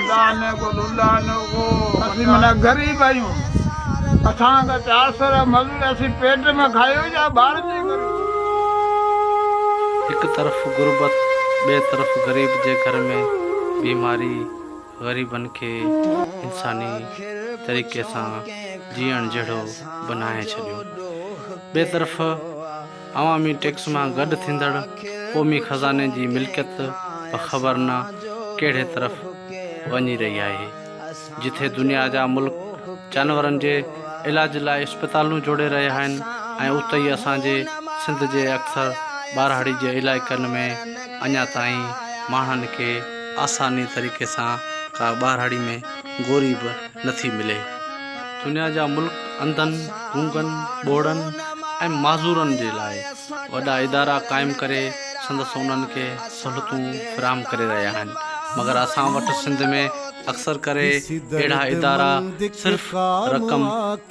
लाने को लुलाने को असी मना गरीब आयूं असां का 400 मजदूर असी पेट में खायो जा बाहर नहीं करो। एक तरफ गुर्बत बे तरफ गरीब जे घर में बीमारी गरीबन के इंसानी तरीके से जीअण जहिड़ो बनाए छॾियो। बे तरफ अवामी टैक्स में गड थींदड़ क़ौमी खजाने की मिल्कियत ख़बर न कहिड़े तरफ वञी रही है। जिथे दुनिया जा मुल्क जानवरन के इलाज लाइ अस्पतालूं जोड़े रहिया आहिनि ऐं उते ई असांजे सिंध जे अक्सर बारहाड़ी जे इलाइक़नि में अञा ताईं माण्हुनि के आसानी तरीक़े सां का बारहाड़ी में गोरी बि नथी मिले। दुनिया जा मुल्क अंधनि गूंगनि ॿोड़नि ऐं माज़ूरनि जे लाइ वॾा इदारा क़ाइमु करे संदसि उन्हनि के सहूलियतूं फ़राहम करे रहिया आहिनि, मगर असां वटि सिंध में अक्सर करे अहिड़ा इदारा सिर्फ़ रक़म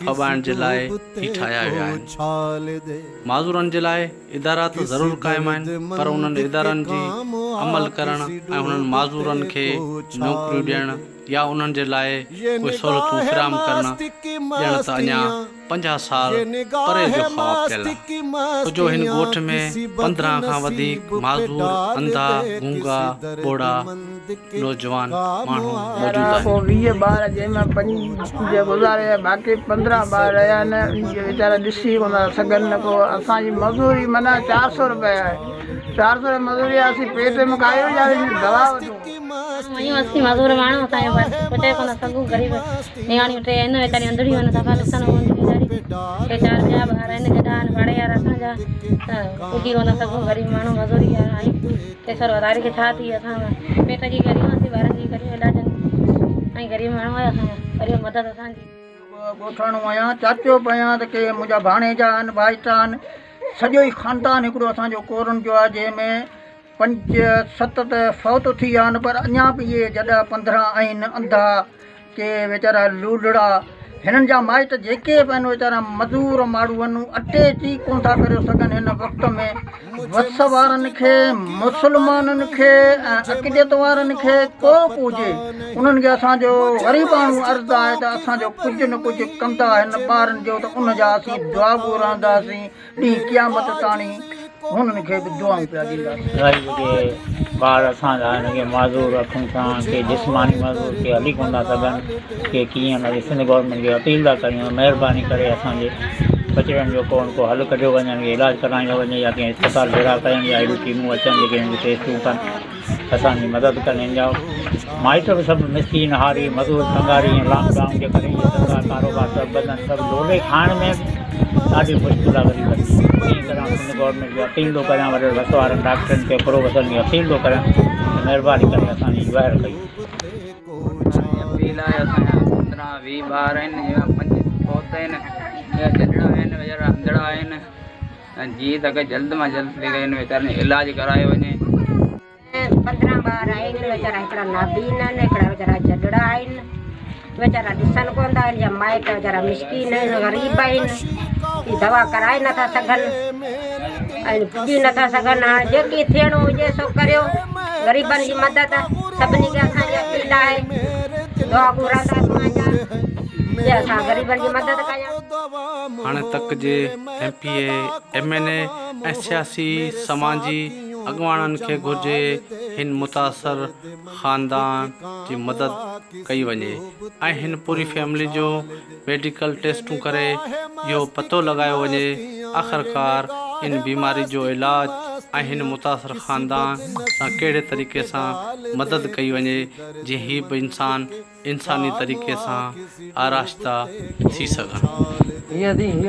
फबाइण जे लाइ ई ठाहिया विया आहिनि। माज़ूरनि जे लाइ इदारा त ज़रूरु क़ाइमु आहिनि, पर उन्हनि इदारनि जी अमल करण ऐं उन्हनि माज़ूरनि खे नौकरियूं ॾियण या उन्हनि जे लाइ कोई सहूलियतूं फ़राहम करण ॼण त अञा 50 साल परे जो ख़्वाबु पियल आहे। छो जो हिन ॻोठ में 15 खां वधीक माज़ूर अंधा गूंगा ॿोड़ा नौजवान माण्हू मौजूद आहिनि। 20 ॿार जंहिंमें 5 गुज़ारे बाक़ी 15 ॿार रहिया आहिनि, वीचारा ॾिसी कोन सघनि न को। असांजी मज़दूरी माना 400 रुपया आहे। 400 मज़दूरी असीं पेट में खायो या दवा वठूं। असीं मज़दूर माण्हू असांजो पुटे कोन सघूं। गरीब नियाणियूं 3 आहिनि, वीचारी अंधड़ियूं आहिनि, सफ़ा ॾिसण कोन थी वीचारी। 4 ॿिया ॿार आहिनि, गॾा आहिनि भाड़े वारा असांजा, त पुॼी कोन सघूं। गरीब माण्हू मज़दूरी आहियूं। 300 वधारे खे छा थी असां पेट जी करियूं, असीं ॿारनि जी करियूं इलाजनि ऐं गरीब माण्हू आहियूं। असांजा वरी मदद असांजी ॻोठाणो आहियां, चाचो पियां त के मुंहिंजा भाणेजा आहिनि, भाइटा आहिनि, सॼो ई ख़ानदान हिकिड़ो असांजो कोरन जो आहे, जंहिंमें 5-7 त फ़ौत थी विया आहिनि, पर अञा बि इहे जॾहिं 15 आहिनि अंधा के वीचारा लूलड़ा। हिननि जा माइट जेके बि आहिनि वीचारा मज़दूर माण्हू आहिनि, अटे जी कोन था करे सघनि। हिन वक़्त में वस वारनि खे, मुस्लमाननि खे ऐं अक़ीदत वारनि खे को हुजे, उन्हनि खे असांजो ग़रीबाणू अर्ज़ु आहे त असांजो कुझु न कुझु कंदा हिन ॿारनि जो, त उन जा असीं दुआ घुरंदासीं ॾींहुं क़यामत ताणी हुननि खे बि दुआऊं पिया ॾींदासीं। ग़रीब के ॿार असांजा हिन खे माज़ूर अखुनि सां के जिस्मानी माज़ूर के हली कोन था सघनि, के कीअं न सिंध गवर्नमेंट खे अपील था कयूं महिरबानी करे असांजे बचड़नि जो को हल कढियो वञे, इलाजु करायो वञे, या कंहिं अस्पताल भेड़ा कनि या अहिड़ियूं टीमूं अचनि जेके हिन टेस्टूं कनि, असांजी मदद कनि। हिन जा माइट बि सभु मिसकीन हारी मज़दूर कंगारी लॉकडाउन जे करे धंधा कारोबार सभु बंदि, सभु लोले खाइण में ॾाढी मुश्किल आहे गरीबनि खे। इन तरह सिंध गवर्नमेंट खे अपील थो करियां, वॾे बस वारनि डॉक्टरनि खे प्रोफेसरनि खे अपील थो करियां, महिरबानी करे असांजी ज़ाहिर कई। अपील आहे असांजा 15-20 ॿार आहिनि, जंहिंमें 5 फ़ौत आहिनि, जॾड़ा आहिनि, वीचारा अंधड़ा आहिनि, ऐं जीअं त जल्द मां जल्द थी करे हिन वीचारनि इलाजु करायो वञे। 15 ॿार आहिनि, वीचारा हिकिड़ा नाबीन आहिनि, हिकिड़ा वीचारा जॾड़ा आहिनि, वीचारा ॾिसनि कोन था। हिन जा माइट वीचारा मिसकीन आहिनि, ग़रीब आहिनि, दवा कराए नथा सघनि ऐं पुॼी नथा सघनि। हाणे जेकी थियणो हुजे सो करियो, ग़रीबनि जी मदद सभिनी खे असांजी अपील आहे। दुआ घुरंदासीं जे असां ग़रीबनि जी मदद कयूं। हाणे तक जे MPA MNA ऐं सियासी समाजी अॻुवाणनि खे घुर्जे हिन मुतासिर ख़ानदान जी मदद कई वञे ऐं हिन पूरी फैमिली जो मेडिकल टेस्टूं करे इहो पतो लॻायो वञे आख़िरकार इन बीमारी जो इलाज ऐं हिन मुतासिर ख़ानदान सां कहिड़े तरीक़े सां मदद कई वञे जीअं ही बि इंसानी तरीक़े सां आरास्ता थी सघनि।